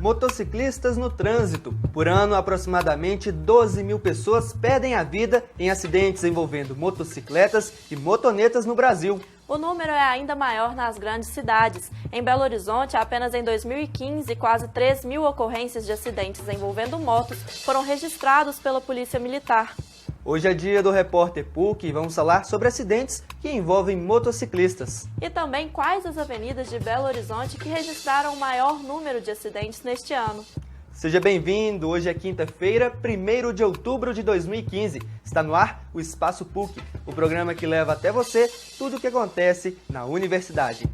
Motociclistas no trânsito. Por ano, aproximadamente 12 mil pessoas perdem a vida em acidentes envolvendo motocicletas e motonetas no Brasil. O número é ainda maior nas grandes cidades. Em Belo Horizonte, apenas em 2015, quase 3 mil ocorrências de acidentes envolvendo motos foram registrados pela Polícia Militar. Hoje é dia do Repórter PUC e vamos falar sobre acidentes que envolvem motociclistas. E também quais as avenidas de Belo Horizonte que registraram o maior número de acidentes neste ano. Seja bem-vindo, hoje é quinta-feira, 1º de outubro de 2015. Está no ar o Espaço PUC, o programa que leva até você tudo o que acontece na universidade.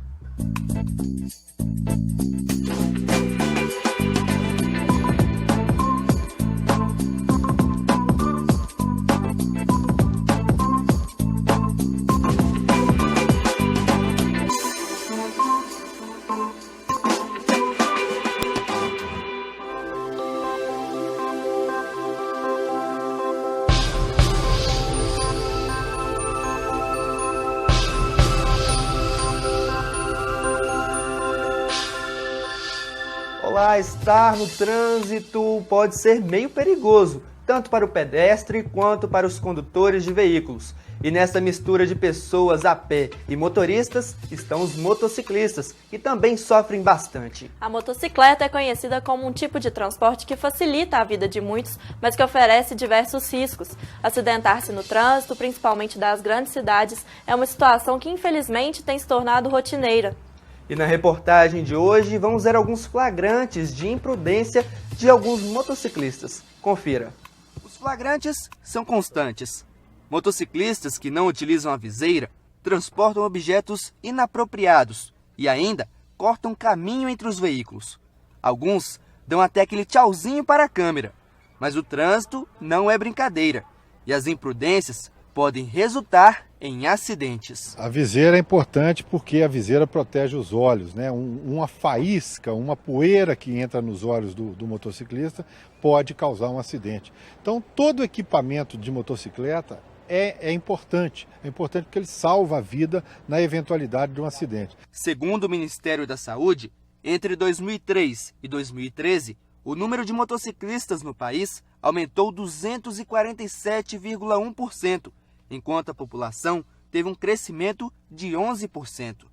Olá, estar no trânsito pode ser meio perigoso, tanto para o pedestre quanto para os condutores de veículos. E nessa mistura de pessoas a pé e motoristas estão os motociclistas, que também sofrem bastante. A motocicleta é conhecida como um tipo de transporte que facilita a vida de muitos, mas que oferece diversos riscos. Acidentar-se no trânsito, principalmente das grandes cidades, é uma situação que infelizmente tem se tornado rotineira. E na reportagem de hoje vamos ver alguns flagrantes de imprudência de alguns motociclistas. Confira. Os flagrantes são constantes. Motociclistas que não utilizam a viseira transportam objetos inapropriados e ainda cortam caminho entre os veículos. Alguns dão até aquele tchauzinho para a câmera. Mas o trânsito não é brincadeira e as imprudências podem resultar em acidentes. A viseira é importante porque a viseira protege os olhos, né? Uma faísca, uma poeira que entra nos olhos do motociclista pode causar um acidente. Então, todo equipamento de motocicleta é importante. É importante porque ele salva a vida na eventualidade de um acidente. Segundo o Ministério da Saúde, entre 2003 e 2013, o número de motociclistas no país aumentou 247,1%. Enquanto a população teve um crescimento de 11%.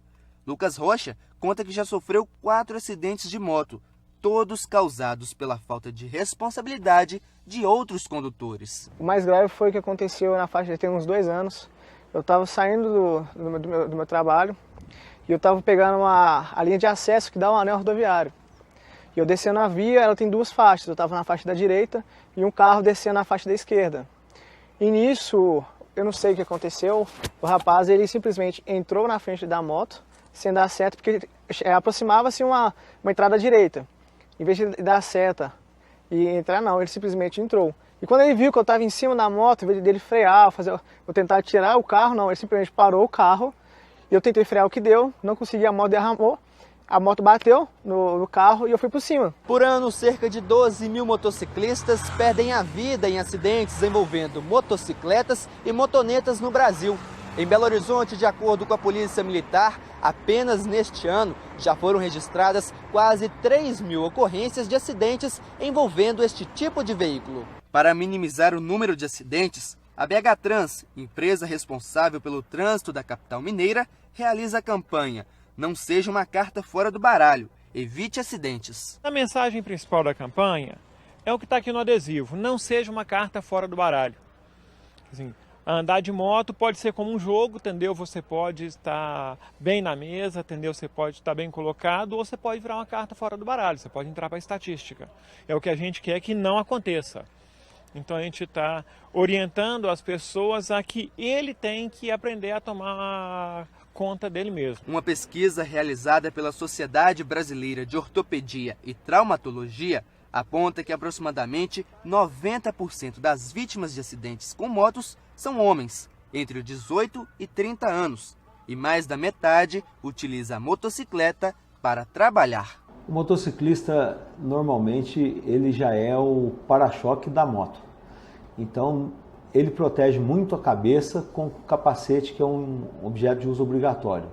Lucas Rocha conta que já sofreu 4 acidentes de moto, todos causados pela falta de responsabilidade de outros condutores. O mais grave foi o que aconteceu na faixa de tem uns 2 anos. Eu estava saindo do meu trabalho e eu estava pegando a linha de acesso que dá um anel rodoviário. E eu descendo a via, ela tem 2 faixas. Eu estava na faixa da direita e um carro descendo na faixa da esquerda. E nisso, eu não sei o que aconteceu, o rapaz ele simplesmente entrou na frente da moto, sem dar seta, porque aproximava-se uma entrada à direita. Em vez de dar seta e entrar, não, ele simplesmente entrou. E quando ele viu que eu estava em cima da moto, em vez dele frear, eu tentar tirar o carro, não, ele simplesmente parou o carro, e eu tentei frear o que deu, não consegui, a moto derramou. A moto bateu no carro e eu fui por cima. Por ano, cerca de 12 mil motociclistas perdem a vida em acidentes envolvendo motocicletas e motonetas no Brasil. Em Belo Horizonte, de acordo com a Polícia Militar, apenas neste ano já foram registradas quase 3 mil ocorrências de acidentes envolvendo este tipo de veículo. Para minimizar o número de acidentes, a BH Trans, empresa responsável pelo trânsito da capital mineira, realiza a campanha Não Seja uma Carta Fora do Baralho, evite acidentes. A mensagem principal da campanha é o que está aqui no adesivo, não seja uma carta fora do baralho. Assim, andar de moto pode ser como um jogo, entendeu? Você pode estar bem na mesa, entendeu? Você pode estar bem colocado, ou você pode virar uma carta fora do baralho, você pode entrar para a estatística. É o que a gente quer que não aconteça. Então a gente está orientando as pessoas a que ele tem que aprender a tomar conta dele mesmo. Uma pesquisa realizada pela Sociedade Brasileira de Ortopedia e Traumatologia aponta que aproximadamente 90% das vítimas de acidentes com motos são homens, entre os 18 e 30 anos, e mais da metade utiliza a motocicleta para trabalhar. O motociclista, normalmente, ele já é o para-choque da moto. Então, ele protege muito a cabeça com o capacete, que é um objeto de uso obrigatório.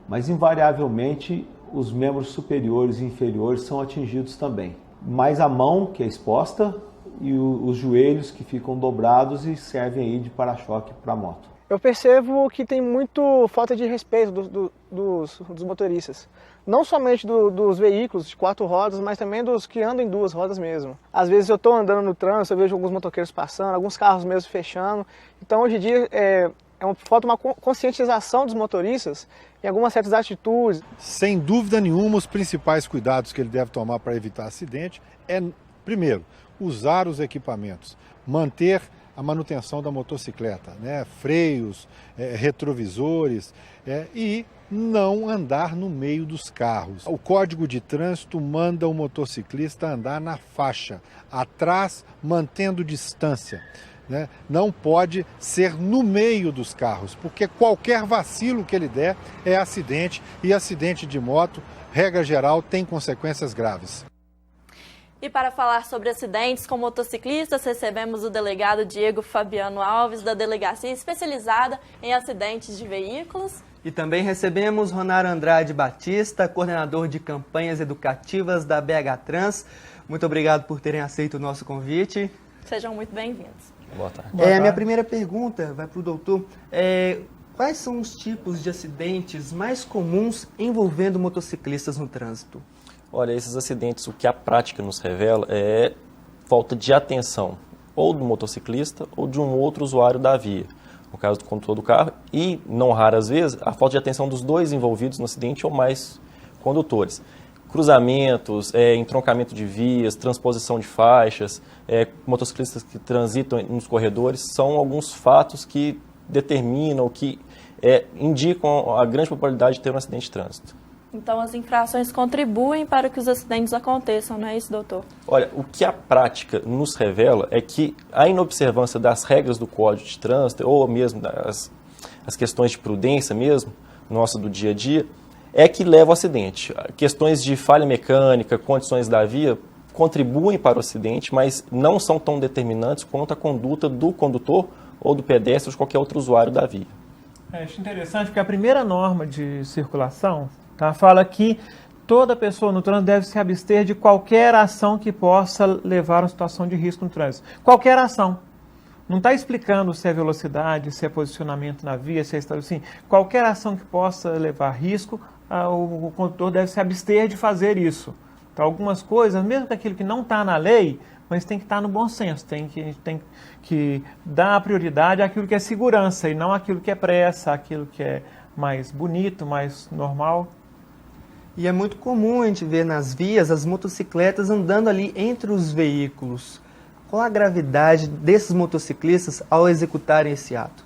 Mas, invariavelmente, os membros superiores e inferiores são atingidos também. mais a mão que é exposta e os joelhos que ficam dobrados e servem aí de para-choque para a moto. Eu percebo que tem muito falta de respeito dos motoristas. Não somente dos veículos de 4 rodas, mas também dos que andam em 2 rodas mesmo. Às vezes eu estou andando no trânsito, eu vejo alguns motoqueiros passando, alguns carros mesmo fechando. Então hoje em dia falta uma conscientização dos motoristas em algumas certas atitudes. Sem dúvida nenhuma, os principais cuidados que ele deve tomar para evitar acidente é, primeiro, usar os equipamentos, manter a manutenção da motocicleta, né? Freios, retrovisores e não andar no meio dos carros. O Código de Trânsito manda o motociclista andar na faixa, atrás, mantendo distância. Né? Não pode ser no meio dos carros, porque qualquer vacilo que ele der é acidente, e acidente de moto, regra geral, tem consequências graves. E para falar sobre acidentes com motociclistas, recebemos o delegado Diego Fabiano Alves, da Delegacia Especializada em Acidentes de Veículos. E também recebemos Ronaro Andrade Batista, coordenador de campanhas educativas da BH Trans. Muito obrigado por terem aceito o nosso convite. Sejam muito bem-vindos. Boa tarde. A minha primeira pergunta vai para o doutor. Quais são os tipos de acidentes mais comuns envolvendo motociclistas no trânsito? Olha, esses acidentes, o que a prática nos revela é falta de atenção ou do motociclista ou de um outro usuário da via, no caso do condutor do carro, e, não raras vezes, a falta de atenção dos dois envolvidos no acidente ou mais condutores. Cruzamentos, entroncamento de vias, transposição de faixas, motociclistas que transitam nos corredores, são alguns fatos que determinam, que indicam a grande probabilidade de ter um acidente de trânsito. Então, as infrações contribuem para que os acidentes aconteçam, não é isso, doutor? Olha, o que a prática nos revela é que a inobservância das regras do Código de Trânsito, ou mesmo as questões de prudência mesmo, nossa do dia a dia, é que leva ao acidente. Questões de falha mecânica, condições da via, contribuem para o acidente, mas não são tão determinantes quanto a conduta do condutor ou do pedestre ou de qualquer outro usuário da via. Acho interessante porque a primeira norma de circulação fala que toda pessoa no trânsito deve se abster de qualquer ação que possa levar a uma situação de risco no trânsito. Qualquer ação. Não está explicando se é velocidade, se é posicionamento na via, se é estado assim. Qualquer ação que possa levar risco, o condutor deve se abster de fazer isso. Então, algumas coisas, mesmo que aquilo que não está na lei, mas tem que estar no bom senso, tem que dar prioridade àquilo que é segurança e não àquilo que é pressa, àquilo que é mais bonito, mais normal. E é muito comum a gente ver nas vias as motocicletas andando ali entre os veículos. Qual a gravidade desses motociclistas ao executarem esse ato?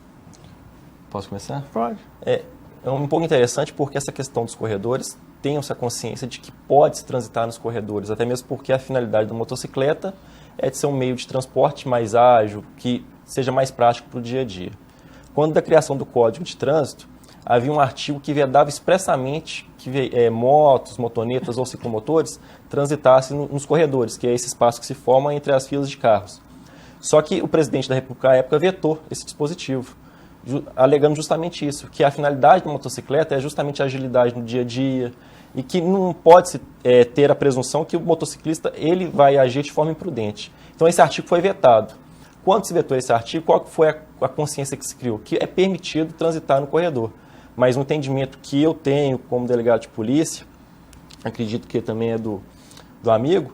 Posso começar? Pode. É um pouco interessante porque essa questão dos corredores tem essa consciência de que pode se transitar nos corredores, até mesmo porque a finalidade da motocicleta é de ser um meio de transporte mais ágil, que seja mais prático para o dia a dia. Quando da criação do Código de Trânsito, havia um artigo que vedava expressamente que motos, motonetas ou ciclomotores transitassem nos corredores, que é esse espaço que se forma entre as filas de carros. Só que o presidente da República, à época, vetou esse dispositivo, alegando justamente isso, que a finalidade da motocicleta é justamente a agilidade no dia a dia e que não pode ter a presunção que o motociclista ele vai agir de forma imprudente. Então esse artigo foi vetado. Quando se vetou esse artigo, qual foi a consciência que se criou? Que é permitido transitar no corredor. Mas o entendimento que eu tenho como delegado de polícia, acredito que também é do amigo,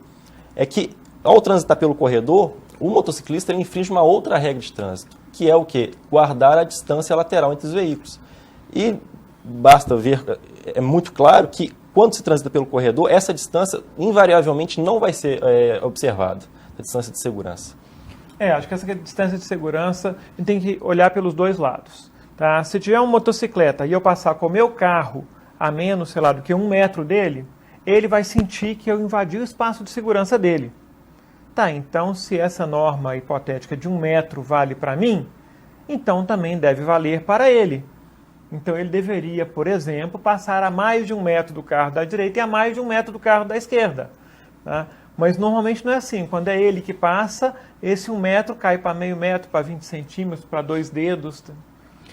é que ao transitar pelo corredor, o motociclista ele infringe uma outra regra de trânsito, que é o quê? Guardar a distância lateral entre os veículos. E basta ver, é muito claro que quando se transita pelo corredor, essa distância invariavelmente não vai ser observada, a distância de segurança. Acho que essa distância de segurança a gente tem que olhar pelos dois lados. Tá? Se tiver uma motocicleta e eu passar com o meu carro a menos, sei lá, do que 1 metro dele, ele vai sentir que eu invadi o espaço de segurança dele. Tá, então se essa norma hipotética de 1 metro vale para mim, então também deve valer para ele. Então ele deveria, por exemplo, passar a mais de 1 metro do carro da direita e a mais de 1 metro do carro da esquerda. Tá? Mas normalmente não é assim. Quando é ele que passa, esse 1 metro cai para meio metro, para 20 centímetros, para 2 dedos.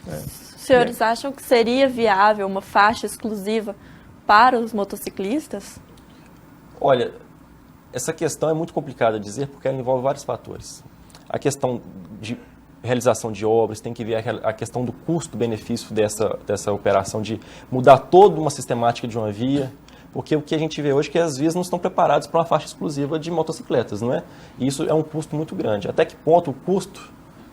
Os senhores acham que seria viável uma faixa exclusiva para os motociclistas? Olha, essa questão é muito complicada de dizer porque ela envolve vários fatores. A questão de realização de obras, tem que ver a questão do custo-benefício dessa operação, de mudar toda uma sistemática de uma via, porque o que a gente vê hoje é que as vias não estão preparadas para uma faixa exclusiva de motocicletas, não é? E isso é um custo muito grande. Até que ponto o custo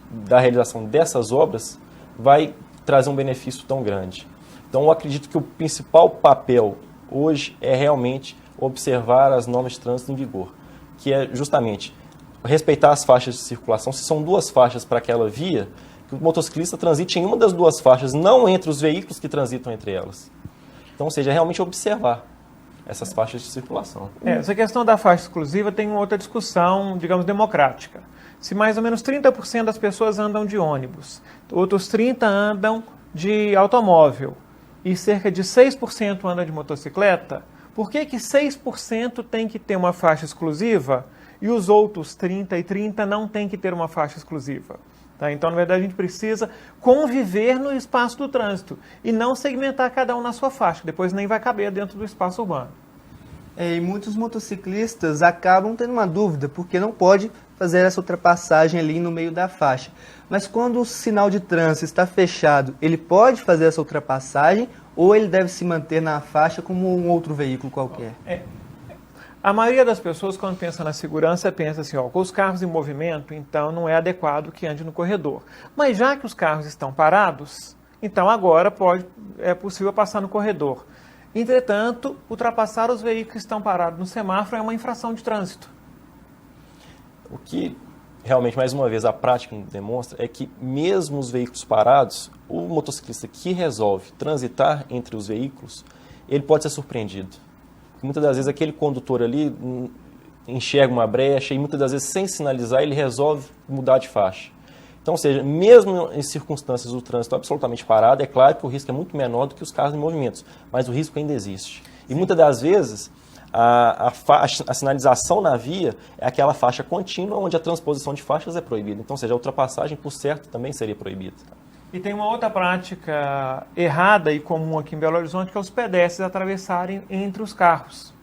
da realização dessas obras vai trazer um benefício tão grande? Então, eu acredito que o principal papel hoje é realmente observar as normas de trânsito em vigor, que é justamente respeitar as faixas de circulação. Se são 2 faixas para aquela via, que o motociclista transite em uma das 2 faixas, não entre os veículos que transitam entre elas. Então, ou seja, é realmente observar essas faixas de circulação. Essa questão da faixa exclusiva tem uma outra discussão, digamos, democrática. Se mais ou menos 30% das pessoas andam de ônibus, outros 30% andam de automóvel e cerca de 6% andam de motocicleta, por que 6% tem que ter uma faixa exclusiva e os outros 30% e 30% não tem que ter uma faixa exclusiva? Tá? Então, na verdade, a gente precisa conviver no espaço do trânsito e não segmentar cada um na sua faixa, depois nem vai caber dentro do espaço urbano. E muitos motociclistas acabam tendo uma dúvida, porque não pode fazer essa ultrapassagem ali no meio da faixa. Mas quando o sinal de trânsito está fechado, ele pode fazer essa ultrapassagem ou ele deve se manter na faixa como um outro veículo qualquer? A maioria das pessoas, quando pensa na segurança, pensa assim, com os carros em movimento, então não é adequado que ande no corredor. Mas já que os carros estão parados, então agora é possível passar no corredor. Entretanto, ultrapassar os veículos que estão parados no semáforo é uma infração de trânsito. O que realmente, mais uma vez, a prática demonstra é que mesmo os veículos parados, o motociclista que resolve transitar entre os veículos, ele pode ser surpreendido. Muitas das vezes aquele condutor ali enxerga uma brecha e muitas das vezes sem sinalizar ele resolve mudar de faixa. Então, ou seja, mesmo em circunstâncias do trânsito absolutamente parado, é claro que o risco é muito menor do que os carros em movimento, mas o risco ainda existe. E muitas das vezes a sinalização na via é aquela faixa contínua onde a transposição de faixas é proibida. Então, ou seja, a ultrapassagem, por certo, também seria proibida. E tem uma outra prática errada e comum aqui em Belo Horizonte, que é os pedestres atravessarem entre os carros.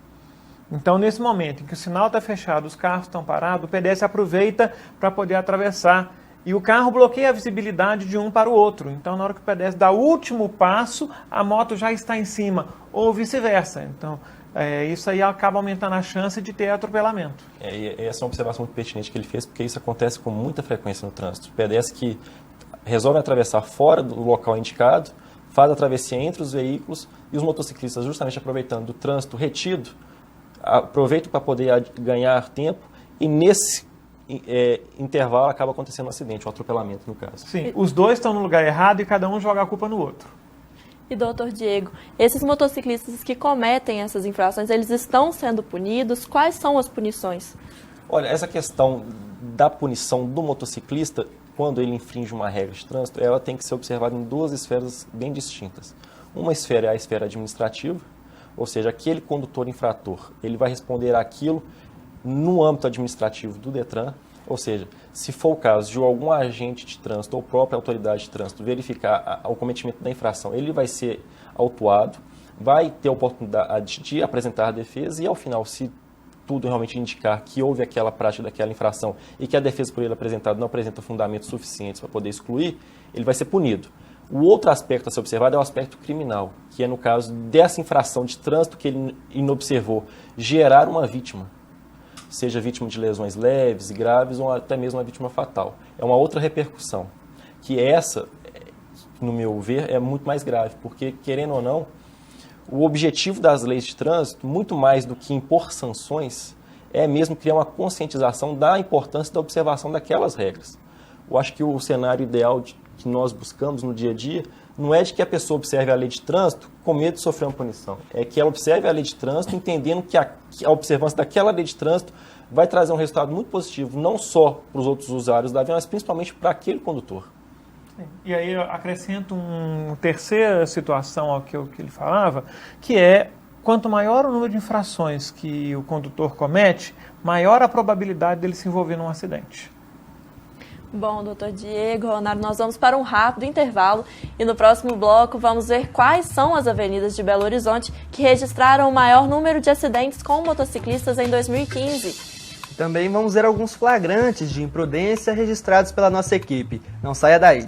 Então, nesse momento em que o sinal está fechado, os carros estão parados, o pedestre aproveita para poder atravessar e o carro bloqueia a visibilidade de um para o outro. Então, na hora que o pedestre dá o último passo, a moto já está em cima, ou vice-versa. Então, isso aí acaba aumentando a chance de ter atropelamento. E essa é uma observação muito pertinente que ele fez, porque isso acontece com muita frequência no trânsito. Pedestre que resolvem atravessar fora do local indicado, faz a travessia entre os veículos e os motociclistas, justamente aproveitando do trânsito retido, aproveitam para poder ganhar tempo e nesse intervalo acaba acontecendo um acidente, um atropelamento no caso. Sim, os dois estão no lugar errado e cada um joga a culpa no outro. E, doutor Diego, esses motociclistas que cometem essas infrações, eles estão sendo punidos? Quais são as punições? Olha, essa questão da punição do motociclista, quando ele infringe uma regra de trânsito, ela tem que ser observada em 2 esferas bem distintas. Uma esfera é a esfera administrativa, ou seja, aquele condutor infrator, ele vai responder àquilo no âmbito administrativo do Detran, ou seja, se for o caso de algum agente de trânsito ou própria autoridade de trânsito verificar o cometimento da infração, ele vai ser autuado, vai ter a oportunidade de apresentar a defesa e, ao final, se tudo realmente indicar que houve aquela prática daquela infração e que a defesa por ele apresentada não apresenta fundamentos suficientes para poder excluir, ele vai ser punido. O outro aspecto a ser observado é o aspecto criminal, que é no caso dessa infração de trânsito que ele inobservou, gerar uma vítima, seja vítima de lesões leves e graves ou até mesmo uma vítima fatal. É uma outra repercussão, que essa, no meu ver, é muito mais grave, porque, querendo ou não, o objetivo das leis de trânsito, muito mais do que impor sanções, é mesmo criar uma conscientização da importância da observação daquelas regras. Eu acho que o cenário ideal que nós buscamos no dia a dia não é de que a pessoa observe a lei de trânsito com medo de sofrer uma punição. É que ela observe a lei de trânsito entendendo que a observância daquela lei de trânsito vai trazer um resultado muito positivo, não só para os outros usuários da via, mas principalmente para aquele condutor. E aí eu acrescento uma terceira situação ao que ele falava, que é, quanto maior o número de infrações que o condutor comete, maior a probabilidade dele se envolver num acidente. Bom, doutor Diego, Ronaldo, nós vamos para um rápido intervalo e no próximo bloco vamos ver quais são as avenidas de Belo Horizonte que registraram o maior número de acidentes com motociclistas em 2015. Também vamos ver alguns flagrantes de imprudência registrados pela nossa equipe. Não saia daí.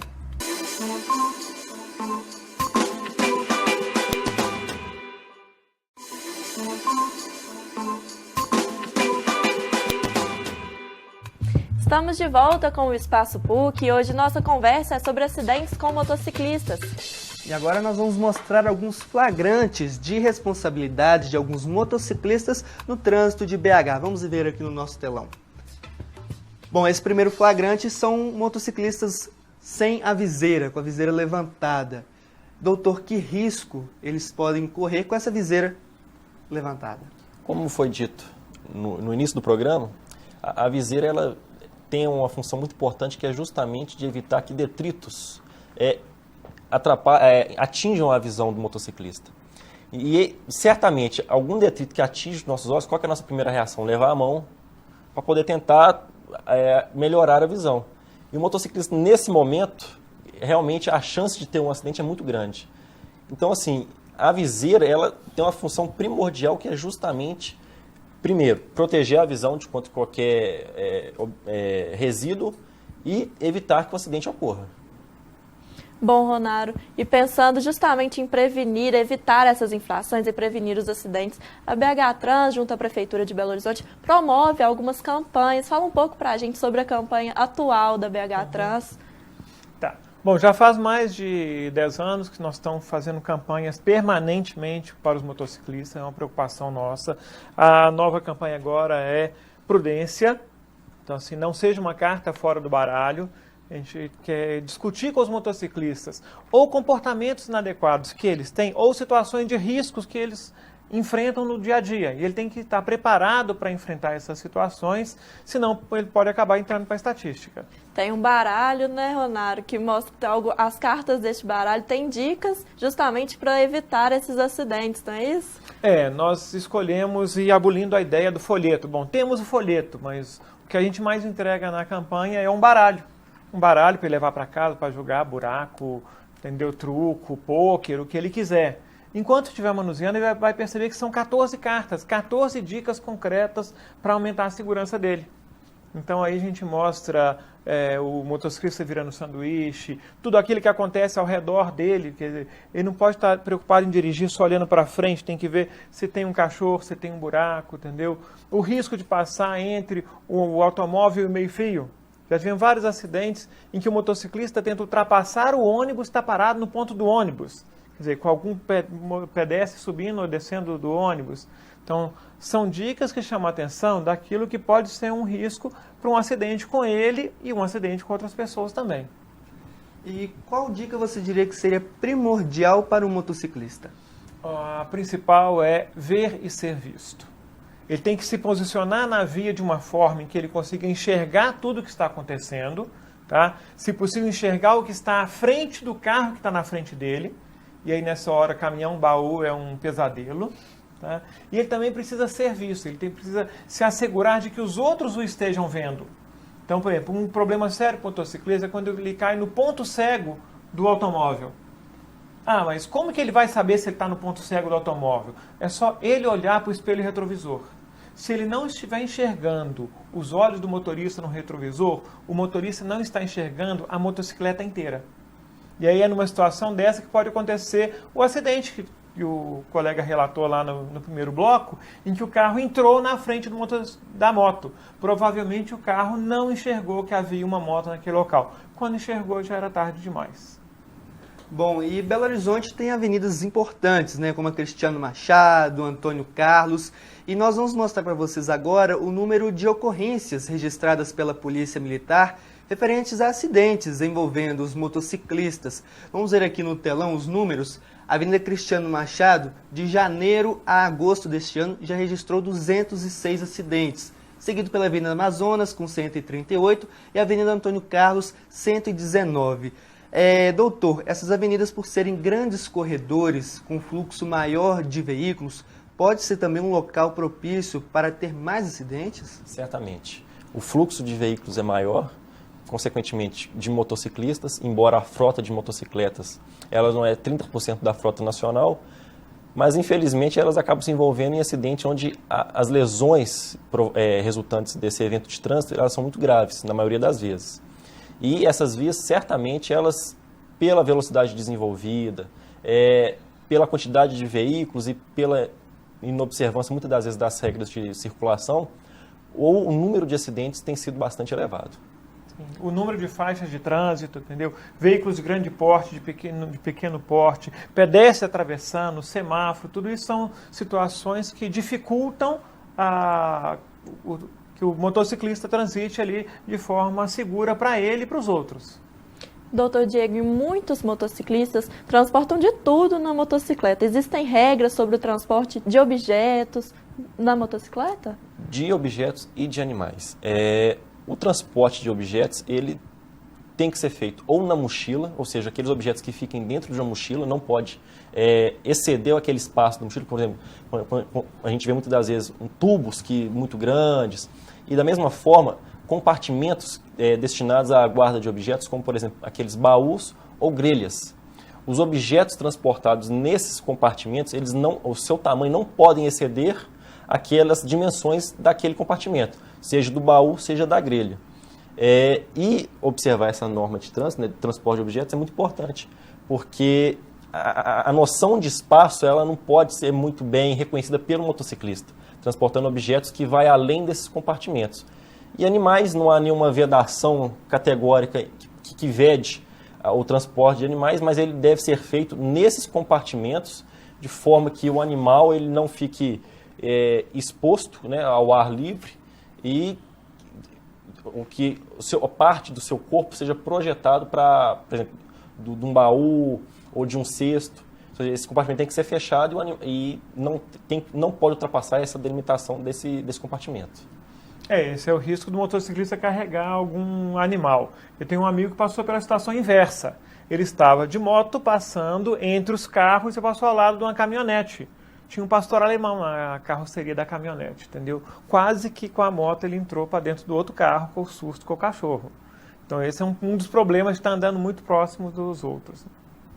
Estamos de volta com o Espaço PUC e hoje nossa conversa é sobre acidentes com motociclistas. E agora nós vamos mostrar alguns flagrantes de responsabilidade de alguns motociclistas no trânsito de BH. Vamos ver aqui no nosso telão. Bom, esse primeiro flagrante são motociclistas sem a viseira, com a viseira levantada. Doutor, que risco eles podem correr com essa viseira levantada? Como foi dito no início do programa, a viseira ela tem uma função muito importante que é justamente de evitar que detritos atinjam a visão do motociclista. E certamente, algum detrito que atinge os nossos olhos, qual que é a nossa primeira reação? Levar a mão para poder tentar melhorar a visão. E o motociclista, nesse momento, realmente a chance de ter um acidente é muito grande. Então, assim, a viseira ela tem uma função primordial que é justamente, primeiro, proteger a visão de contra qualquer resíduo e evitar que o acidente ocorra. Bom, Ronaldo, e pensando justamente em prevenir, evitar essas infrações e prevenir os acidentes, a BH Trans, junto à Prefeitura de Belo Horizonte, promove algumas campanhas. Fala um pouco para a gente sobre a campanha atual da BH Trans. Tá. Bom, já faz mais de 10 anos que nós estamos fazendo campanhas permanentemente para os motociclistas, é uma preocupação nossa. A nova campanha agora é prudência, então assim, não seja uma carta fora do baralho. A gente quer discutir com os motociclistas ou comportamentos inadequados que eles têm ou situações de riscos que eles enfrentam no dia a dia. E ele tem que estar preparado para enfrentar essas situações, senão ele pode acabar entrando para a estatística. Tem um baralho, né, Ronaldo, que mostra as cartas deste baralho têm dicas justamente para evitar esses acidentes, não é isso? Nós escolhemos ir abolindo a ideia do folheto. Bom, temos o folheto, mas o que a gente mais entrega na campanha é um baralho. Um baralho para ele levar para casa, para jogar buraco, entendeu? Truco, pôquer, o que ele quiser. Enquanto estiver manuseando, ele vai perceber que são 14 cartas, 14 dicas concretas para aumentar a segurança dele. Então aí a gente mostra o motociclista virando sanduíche, tudo aquilo que acontece ao redor dele. Quer dizer, ele não pode estar preocupado em dirigir só olhando para frente, tem que ver se tem um cachorro, se tem um buraco, entendeu? O risco de passar entre o automóvel e o meio-fio. Já tivemos vários acidentes em que o motociclista tenta ultrapassar o ônibus e está parado no ponto do ônibus. Quer dizer, com algum pedestre subindo ou descendo do ônibus. Então, são dicas que chamam a atenção daquilo que pode ser um risco para um acidente com ele e um acidente com outras pessoas também. E qual dica você diria que seria primordial para um motociclista? A principal é ver e ser visto. Ele tem que se posicionar na via de uma forma em que ele consiga enxergar tudo o que está acontecendo, tá? Se possível, enxergar o que está à frente do carro que está na frente dele. E aí, nessa hora, caminhar um baú é um pesadelo. Tá? E ele também precisa ser visto, ele precisa se assegurar de que os outros o estejam vendo. Então, por exemplo, um problema sério para o motociclista é quando ele cai no ponto cego do automóvel. Ah, mas como que ele vai saber se ele está no ponto cego do automóvel? É só ele olhar para o espelho retrovisor. Se ele não estiver enxergando os olhos do motorista no retrovisor, o motorista não está enxergando a motocicleta inteira. E aí é numa situação dessa que pode acontecer o acidente que o colega relatou lá no primeiro bloco, em que o carro entrou na frente da moto. Provavelmente o carro não enxergou que havia uma moto naquele local. Quando enxergou, já era tarde demais. Bom, e Belo Horizonte tem avenidas importantes, né, como a Cristiano Machado, Antônio Carlos, e nós vamos mostrar para vocês agora o número de ocorrências registradas pela Polícia Militar referentes a acidentes envolvendo os motociclistas. Vamos ver aqui no telão os números. A Avenida Cristiano Machado, de janeiro a agosto deste ano, já registrou 206 acidentes, seguido pela Avenida Amazonas, com 138, e a Avenida Antônio Carlos, 119. Doutor, essas avenidas, por serem grandes corredores, com fluxo maior de veículos, pode ser também um local propício para ter mais acidentes? Certamente. O fluxo de veículos é maior consequentemente, de motociclistas, embora a frota de motocicletas ela não é 30% da frota nacional, mas infelizmente elas acabam se envolvendo em acidentes onde as lesões resultantes desse evento de trânsito elas são muito graves, na maioria das vezes. E essas vias, certamente, elas, pela velocidade desenvolvida, pela quantidade de veículos e pela inobservância, muitas das vezes, das regras de circulação, ou o número de acidentes tem sido bastante elevado. O número de faixas de trânsito, entendeu? Veículos de grande porte, de pequeno porte, pedestre atravessando, semáforo, tudo isso são situações que dificultam que o motociclista transite ali de forma segura para ele e para os outros. Doutor Diego, muitos motociclistas transportam de tudo na motocicleta. Existem regras sobre o transporte de objetos na motocicleta? De objetos e de animais. O transporte de objetos, ele tem que ser feito ou na mochila, ou seja, aqueles objetos que fiquem dentro de uma mochila, não pode exceder aquele espaço da mochila. Por exemplo, a gente vê muitas das vezes tubos muito grandes, e da mesma forma, compartimentos destinados à guarda de objetos, como por exemplo, aqueles baús ou grelhas. Os objetos transportados nesses compartimentos, o seu tamanho não podem exceder aquelas dimensões daquele compartimento, seja do baú, seja da grelha. E observar essa norma de trânsito, né, de transporte de objetos, é muito importante, porque a noção de espaço ela não pode ser muito bem reconhecida pelo motociclista, transportando objetos que vai além desses compartimentos. E animais, não há nenhuma vedação categórica que vede o transporte de animais, mas ele deve ser feito nesses compartimentos, de forma que o animal ele não fique exposto, né, ao ar livre, e que a parte do seu corpo seja projetado para, por exemplo, de um baú ou de um cesto. Ou seja, esse compartimento tem que ser fechado e não pode ultrapassar essa delimitação desse compartimento. Esse é o risco do motociclista carregar algum animal. Eu tenho um amigo que passou pela situação inversa. Ele estava de moto passando entre os carros e passou ao lado de uma caminhonete. Tinha um pastor alemão na carroceria da caminhonete, entendeu? Quase que com a moto ele entrou para dentro do outro carro com o susto com o cachorro. Então esse é um dos problemas de estar andando muito próximo dos outros.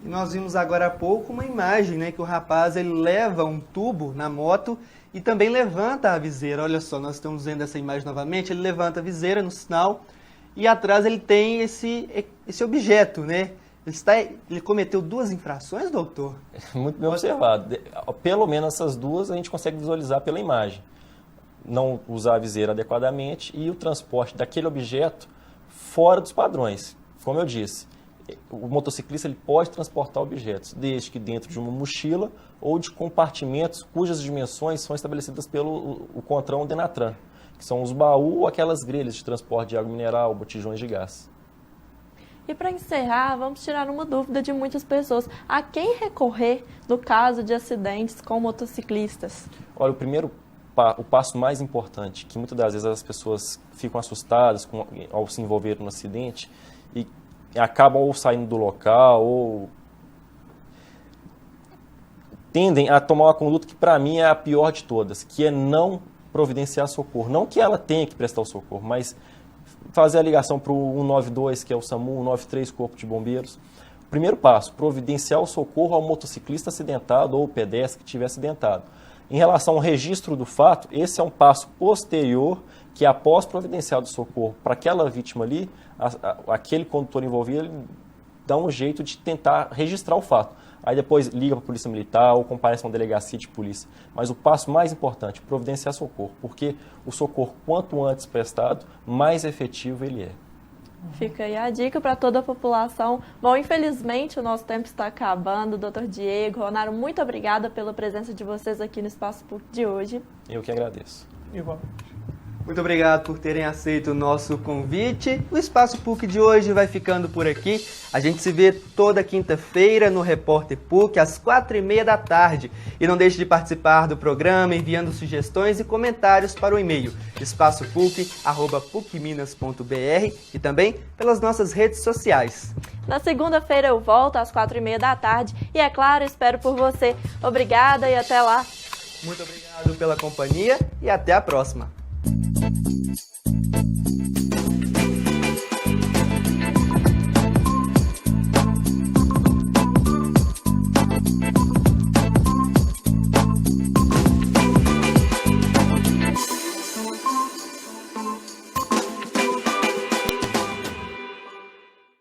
E nós vimos agora há pouco uma imagem, né, que o rapaz ele leva um tubo na moto e também levanta a viseira. Olha só, nós estamos vendo essa imagem novamente. Ele levanta a viseira no sinal e atrás ele tem esse objeto, né? Ele cometeu 2 infrações, doutor? Muito bem observado. Pelo menos essas 2 a gente consegue visualizar pela imagem. Não usar a viseira adequadamente e o transporte daquele objeto fora dos padrões. Como eu disse, o motociclista ele pode transportar objetos, desde que dentro de uma mochila ou de compartimentos cujas dimensões são estabelecidas pelo CONTRAN ou DENATRAN, que são os baús ou aquelas grelhas de transporte de água mineral, botijões de gás. E para encerrar, vamos tirar uma dúvida de muitas pessoas. A quem recorrer no caso de acidentes com motociclistas? Olha, o passo mais importante, que muitas das vezes as pessoas ficam assustadas ao se envolver num acidente e acabam ou saindo do local ou tendem a tomar uma conduta que para mim é a pior de todas, que é não providenciar socorro. Não que ela tenha que prestar o socorro, mas fazer a ligação para o 192, que é o SAMU, 193, Corpo de Bombeiros. Primeiro passo, providenciar o socorro ao motociclista acidentado ou pedestre que estiver acidentado. Em relação ao registro do fato, esse é um passo posterior que, após providenciar o socorro para aquela vítima ali, aquele condutor envolvido ele dá um jeito de tentar registrar o fato. Aí depois liga para a polícia militar ou comparece a uma delegacia de polícia. Mas o passo mais importante, providenciar socorro, porque o socorro, quanto antes prestado, mais efetivo ele é. Fica aí a dica para toda a população. Bom, infelizmente o nosso tempo está acabando. Dr. Diego, Ronaro, muito obrigada pela presença de vocês aqui no Espaço PUC de hoje. Eu que agradeço. Igualmente. Muito obrigado por terem aceito o nosso convite. O Espaço PUC de hoje vai ficando por aqui. A gente se vê toda quinta-feira no Repórter PUC, às 4h30 da tarde. E não deixe de participar do programa enviando sugestões e comentários para o e-mail espaçopuc@pucminas.br e também pelas nossas redes sociais. Na segunda-feira eu volto às 4h30 da tarde e, é claro, espero por você. Obrigada e até lá. Muito obrigado pela companhia e até a próxima.